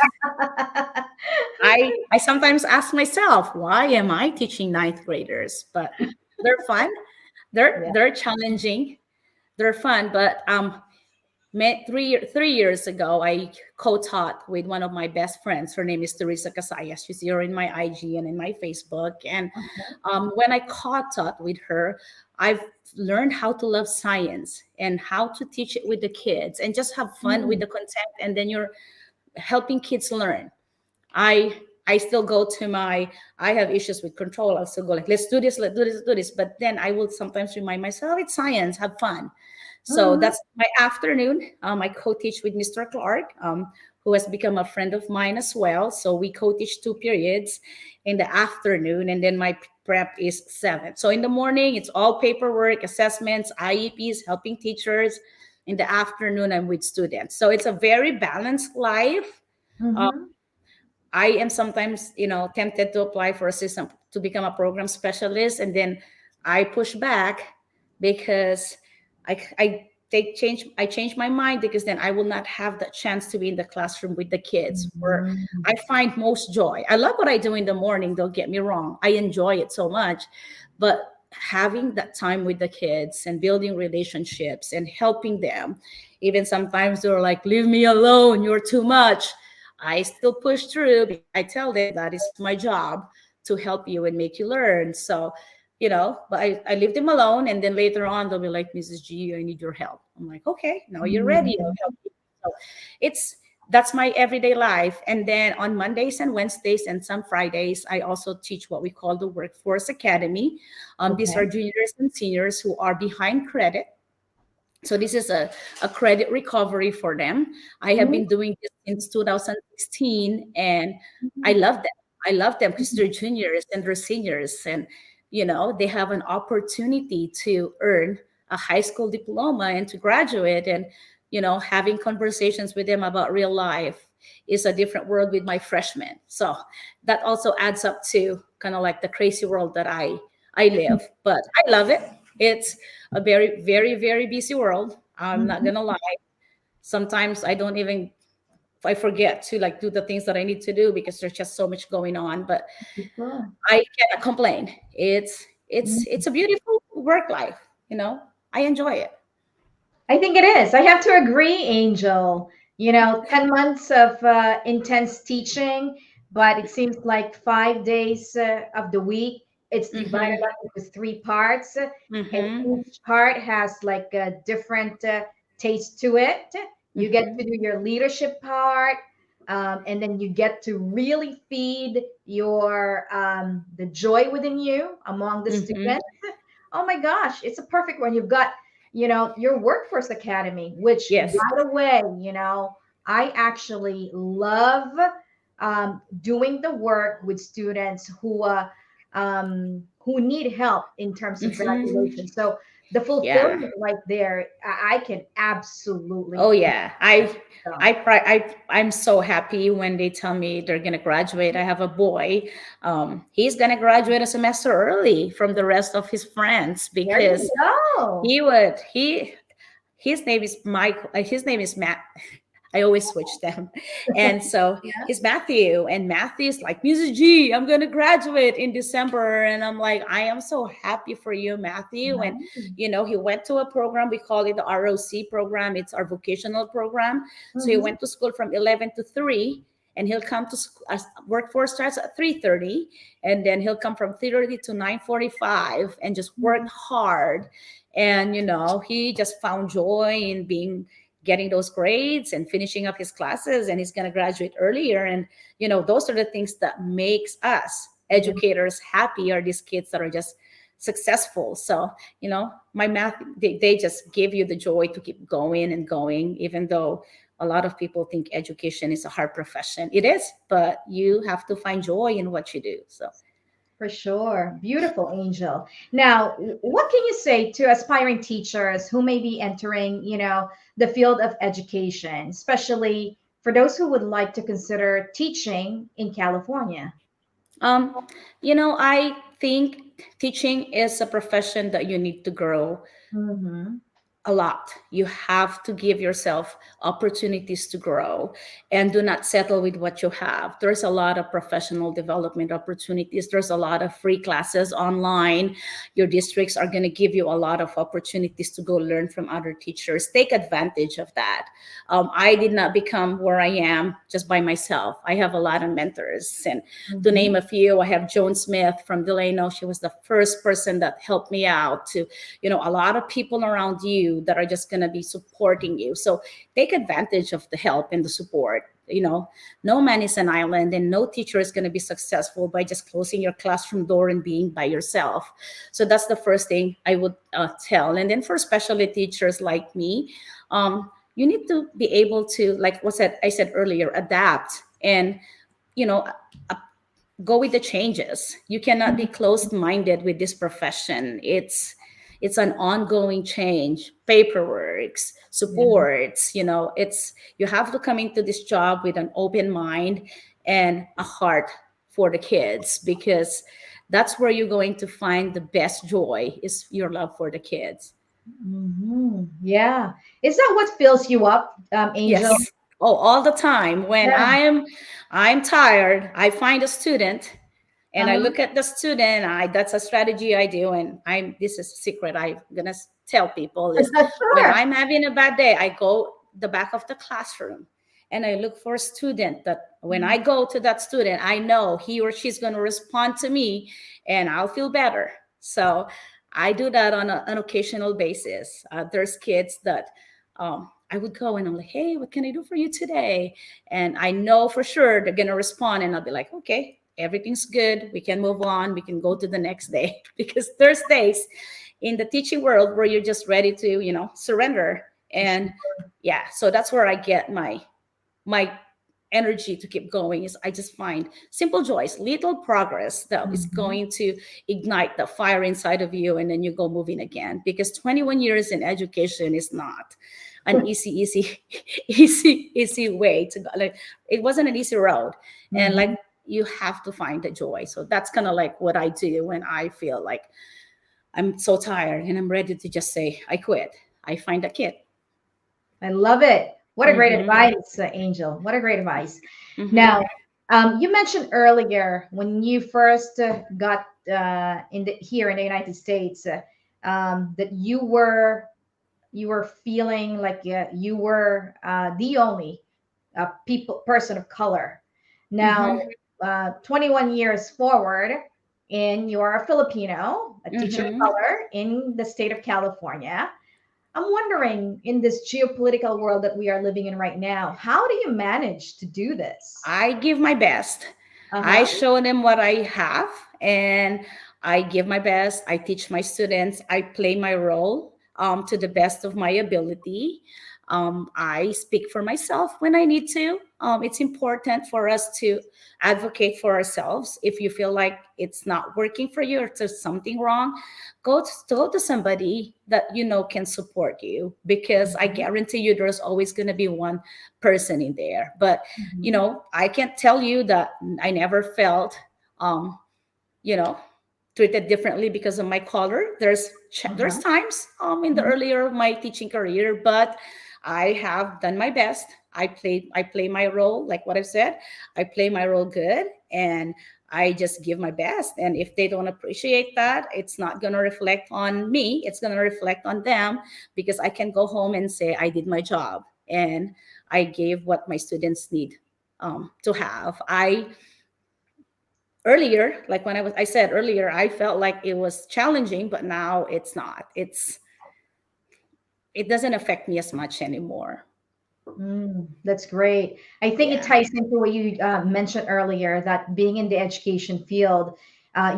I sometimes ask myself, why am I teaching ninth graders? But they're fun. They're challenging. They're fun, but 3 years ago, I co-taught with one of my best friends. Her name is Teresa Casayas. She's here in my IG and in my Facebook. And when I co-taught with her, I've learned how to love science and how to teach it with the kids and just have fun with the content. And then you're helping kids learn. I still go to I have issues with control. I'll still go like, let's do this, let's do this, let's do this. But then I will sometimes remind myself, it's science, have fun. So that's my afternoon. I co-teach with Mr. Clark, who has become a friend of mine as well. So we co-teach 2 periods in the afternoon, and then my prep is 7. So in the morning, it's all paperwork, assessments, IEPs, helping teachers. In the afternoon, I'm with students. So it's a very balanced life. I am sometimes, tempted to apply for assistant to become a program specialist, and then I push back because I I change my mind, because then I will not have the chance to be in the classroom with the kids, where Mhm. I find most joy. I love what I do in the morning, don't get me wrong. I enjoy it so much. But having that time with the kids and building relationships and helping them, even sometimes they're like, leave me alone, you're too much. I still push through, because I tell them that is my job, to help you and make you learn. So, but I leave them alone, and then later on they'll be like, Mrs. G, I need your help. I'm like, okay, now you're ready, I'll Mhm. help you. So it's that's my everyday life. And then on Mondays and Wednesdays and some Fridays, I also teach what we call the Workforce Academy. These Okay. are juniors and seniors who are behind credit. So this is a credit recovery for them. I have Mhm. been doing this since 2016, and I Mhm. love them. I love them because they're juniors and they're seniors, and they have an opportunity to earn a high school diploma and to graduate, and having conversations with them about real life is a different world with my freshmen. So that also adds up to kind of like the crazy world that I live, but I love it. It's a very, very, very busy world. I'm not Mhm. gonna lie. Sometimes I forget to like do the things that I need to do because there's just so much going on. But Sure. I cannot complain. It's Mhm. a beautiful work life. You know, I enjoy it. I think it is. I have to agree, Angel. 10 months of intense teaching, but it seems like 5 days of the week, it's divided Mm-hmm. up into three parts, and Mm-hmm. each part has like a different taste to it. You get Mm-hmm. to do your leadership part, and then you get to really feed your the joy within you among the Mm-hmm. students. Oh my gosh, it's a perfect one. You've got, your workforce academy, which Yes. by the way, I actually love doing the work with students who need help in terms of Mm-hmm. graduation. So the Yeah. fulfillment right there, I can Oh absolutely. yeah, I'm so happy when they tell me they're gonna graduate. I have a boy. He's gonna graduate a semester early from the rest of his friends There you because go. he would he his name is Mike. His name is Matt. I always switch them. And so Yeah. he's Matthew, and Matthew's like, Mrs. G, I'm going to graduate in December. And I'm like, I am so happy for you, Matthew. And, he went to a program, we call it the ROC program. It's our vocational program. So he Mhm. went to school from 11 to 3, and he'll come to school, workforce starts at 3:30, and then he'll come from 3:30 to 9:45 and just work Mhm. hard. And he just found joy in being getting those grades and finishing up his classes, and he's going to graduate earlier. And those are the things that makes us Yeah. educators happy, are these kids that are just successful. So my math, they just give you the joy to keep going and going, even though a lot of people think education is a hard profession. It is, but you have to find joy in what you do. So For sure. Beautiful, Angel. Now, what can you say to aspiring teachers who may be entering, the field of education, especially for those who would like to consider teaching in California? um I think teaching is a profession that you need to grow Mm-hmm. a lot. You have to give yourself opportunities to grow and do not settle with what you have. There's a lot of professional development opportunities. There's a lot of free classes online. Your districts are going to give you a lot of opportunities to go learn from other teachers. Take advantage of that. I did not become where I am just by myself. I have a lot of mentors. And to Mm-hmm. name a few, I have Joan Smith from Delano. She was the first person that helped me out. To a lot of people around you that are just going to be supporting you. So take advantage of the help and the support. No man is an island, and no teacher is going to be successful by just closing your classroom door and being by yourself. So that's the first thing I would tell. And then for specialty teachers like me, you need to be able to, like what I said earlier, adapt and you know go with the changes. You cannot be closed minded with this profession. It's an ongoing change, paperwork, Yeah. supports. You have to come into this job with an open mind and a heart for the kids, because that's where you're going to find the best joy, is your love for the kids. Mm-hmm. Yeah. Is that what fills you up, Angel? Yes. Oh, all the time. When Yeah. I'm tired, I find a student and I Uh-huh. look at the student. I That's a strategy I do, and I'm this is a secret I'm gonna tell people is when Sure. I'm having a bad day, I go the back of the classroom and I look for a student that when I go to that student, I know he or she's gonna respond to me and I'll feel better. So I do that on an occasional basis. There's kids that I would go and I'm like, hey, what can I do for you today? And I know for sure they're gonna respond, and I'll be like, okay, everything's good. We can move on. We can go to the next day because there's days in the teaching world where you're just ready to, surrender. And yeah, so that's where I get my energy to keep going. Is I just find simple joys, little progress that is Mhm. going to ignite the fire inside of you, and then you go moving again. Because 21 years in education is not an easy easy way to go. Like, it wasn't an easy road, and like, Mhm. you have to find the joy. So that's kind of like what I do when I feel like I'm so tired and I'm ready to just say I quit. I find a kid. I love it. What a great Mm-hmm. advice, Angel. What a great advice. Mm-hmm. Now, you mentioned earlier when you first got in the here in the United States that you were feeling like you were the only person of color. Now, Mm-hmm. 21 years forward, and you're a Filipino, a teacher of Mm-hmm. color in the state of California. I'm wondering, in this geopolitical world that we are living in right now, how do you manage to do this? I give my best. Uh I huh. show them what I have, and I give my best. I teach my students. I play my role to the best of my ability. I speak for myself when I need to. It's important for us to advocate for ourselves. If you feel like it's not working for you or there's something wrong, go to somebody that you know can support you, because I Mhm. guarantee you there's always going to be one person in there. But Mhm. I can't tell you that I never felt, um, you know, treated differently because of my color. There's Uh-huh. times in the Mhm. earlier of my teaching career, but I have done my best. I play my role, like what I've said. I play my role good, and I just give my best. And if they don't appreciate that, it's not gonna reflect on me. It's gonna reflect on them, because I can go home and say I did my job and I gave what my students need to have. I earlier, like when I said earlier, I felt like it was challenging, but now it's not. It doesn't affect me as much anymore. That's great. I think it Yeah. ties into what you mentioned earlier that being in the education field,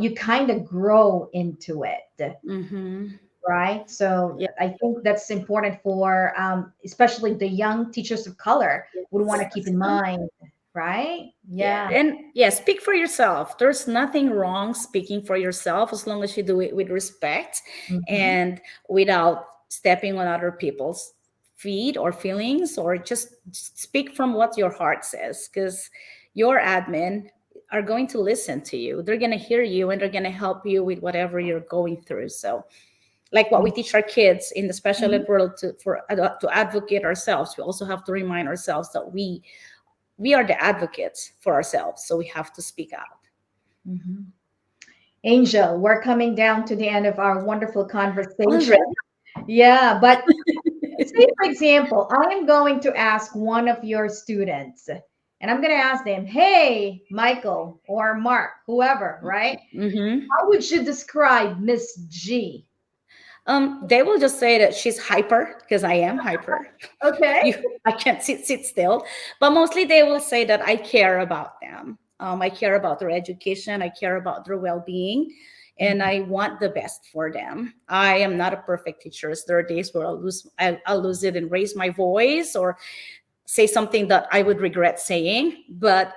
you kind of grow into it, Mm-hmm. right? So Yeah. I think that's important for especially the young teachers of color would want to keep in Uh-huh. mind, right? Yeah, Yeah. and yeah, speak for yourself. There's nothing wrong speaking for yourself as long as you do it with respect Hmm. and without stepping on other people's feet or feelings, or just speak from what your heart says, because your admin are going to listen to you. They're going to hear you and they're going to help you with whatever you're going through. So, like what we teach our kids in the special ed world to advocate ourselves, we also have to remind ourselves that we are the advocates for ourselves, so we have to speak out. Hmm. Angel, we're coming down to the end of our wonderful conversation. Already. Yeah, but say, for example, I am going to ask one of your students, and I'm going to ask them, hey, Michael or Mark, whoever, right? Mm-hmm. How would you describe Miss G? They will just say that she's hyper, because I am hyper. Okay. I can't sit still, but mostly they will say that I care about them. I care about their education. I care about their well-being, and Mhm. I want the best for them. I am not a perfect teacher. There are days where I'll lose it and raise my voice or say something that I would regret saying, but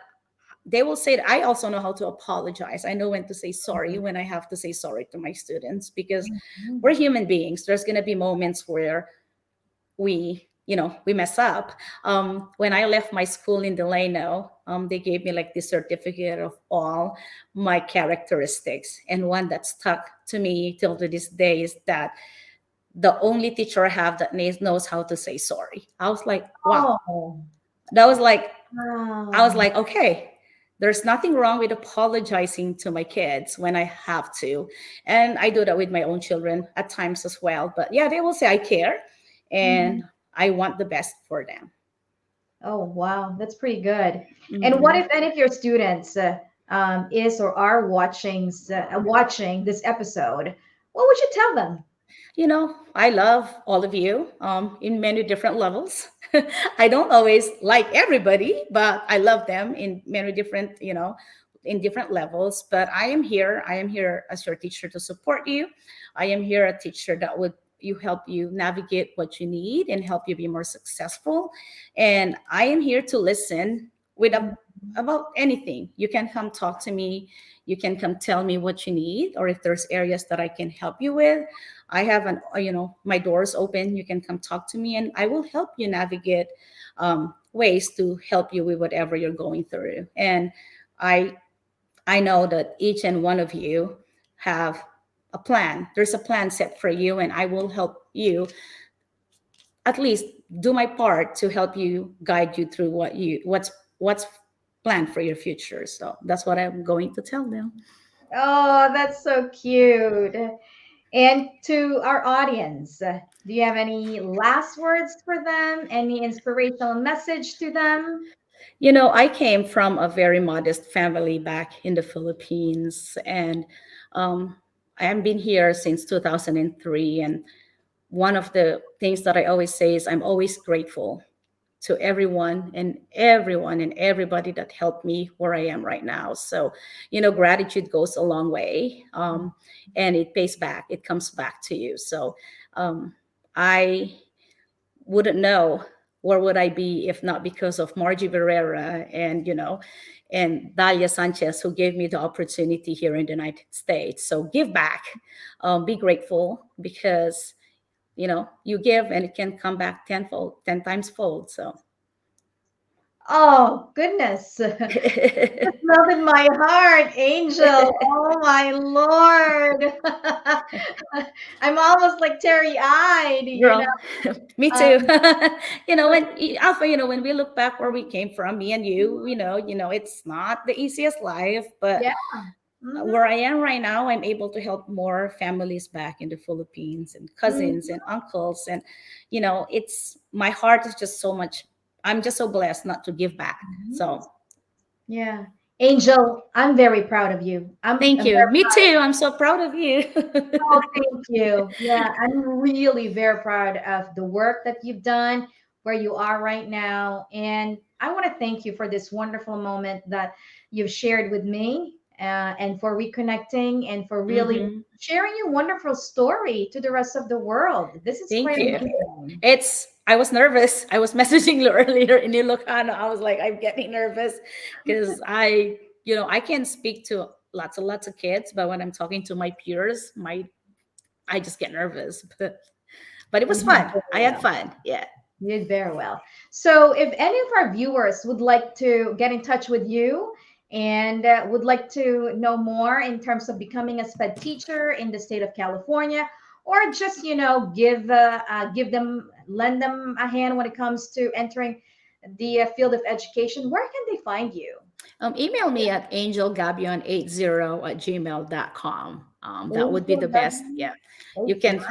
they will say that I also know how to apologize. I know when to say sorry when I have to say sorry to my students, because Mhm. we're human beings. There's going to be moments where we mess up. When I left my school in Delano, they gave me like this certificate of all my characteristics, and one that stuck to me till to this day is that the only teacher I have that knows how to say sorry. I was like, wow. Oh, That was like, I was wow. like, okay, there's nothing wrong with apologizing to my kids when I have to. And I do that with my own children at times as well. But yeah, they will say I care and Mhm. I want the best for them. Oh, wow. That's pretty good. And what Mhm. if any of your students is or are watching this episode? What would you tell them? I love all of you in many different levels. I don't always like everybody, but I love them in many different, in different levels. But I am here. I am here as your teacher to support you. I am here a teacher that would you help you navigate what you need and help you be more successful. And I am here to listen with Mhm. about anything. You can come talk to me. You can come tell me what you need, or if there's areas that I can help you with. I have my doors open. You can come talk to me, and I will help you navigate ways to help you with whatever you're going through. And I I know that each and one of you have a plan. There's a plan set for you, and I will help you at least do my part to help you guide you through what's planned for your future. So that's what I'm going to tell them. Oh, that's so cute. And to our audience, do you have any last words for them? Any inspirational message to them? I came from a very modest family back in the Philippines, and um, I have been here since 2003. And one of the things that I always say is I'm always grateful to everyone and everybody that helped me where I am right now. So, gratitude goes a long way, and it pays back. It comes back to you. So, I wouldn't know where would I be if not because of Margie Barrera and Dalia Sanchez, who gave me the opportunity here in the United States. So give back, be grateful, because you give and it can come back tenfold, 10 times fold. So Oh, goodness. Just melt in my heart, Angel. Oh, my Lord. I'm almost like teary-eyed. girl, me too. Um, When Alpha, when we look back where we came from, me and you, it's not the easiest life, but yeah. Mhm. where I am right now, I'm able to help more families back in the Philippines, and cousins and uncles. And, it's my heart is just so much. I'm just so blessed not to give back. Mhm. So Yeah. Angel, I'm very proud of you. thank I'm you. very Me proud. too. I'm so proud of you. Oh, thank you. Yeah, I'm really very proud of the work that you've done, where you are right now. And I want to thank you for this wonderful moment that you've shared with me, and for reconnecting and for really Hmm. sharing your wonderful story to the rest of the world. This is Thank quite you. amazing. I was nervous. I was messaging you earlier in Ilocano. I was like, I'm getting nervous because I can speak to lots and lots of kids, but when I'm talking to my peers, I just get nervous. But it Well, was you did fun. I very had well. fun. Yeah. You did very well. So, if any of our viewers would like to get in touch with you and would like to know more in terms of becoming a SPED teacher in the state of California, or just give them lend them a hand when it comes to entering the field of education, where can they find you? Email me at angelgabion80@gmail.com. That would be Angel the best. Yeah. You can 80.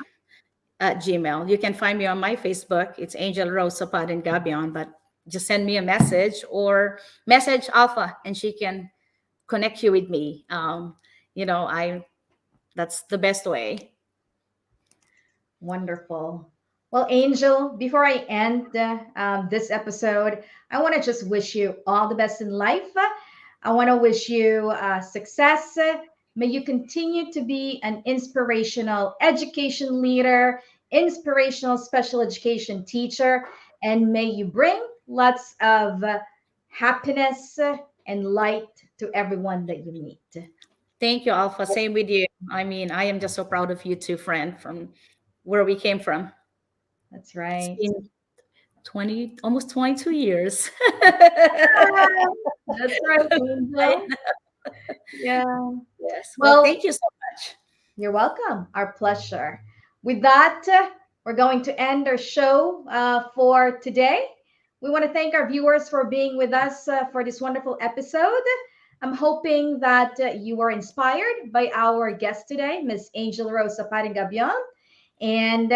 at Gmail. You can find me on my Facebook. It's Angel Rose Sapaden Gabion, but just send me a message or message Alpha and she can connect you with me. I that's the best way. Wonderful. Well, Angel, before I end this episode, I want to just wish you all the best in life. I want to wish you success. May you continue to be an inspirational education leader, inspirational special education teacher, and may you bring lots of happiness and light to everyone that you meet. Thank you, Alpha. Same with you. I mean, I am just so proud of you too, friend, from where we came from. That's It's right. been 20, almost 22 years. That's right, I Angel. Yeah. Yes. Well, Well, thank you so much. you're welcome. Our pleasure. With that, we're going to end our show for today. We want to thank our viewers for being with us for this wonderful episode. I'm hoping that you were inspired by our guest today, Miss Angel Rose Sapaden Gabion, and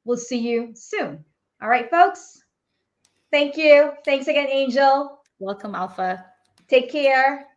we'll see you soon. All right, folks. Thank you. Thanks again, Angel. Welcome, Alpha. Take care.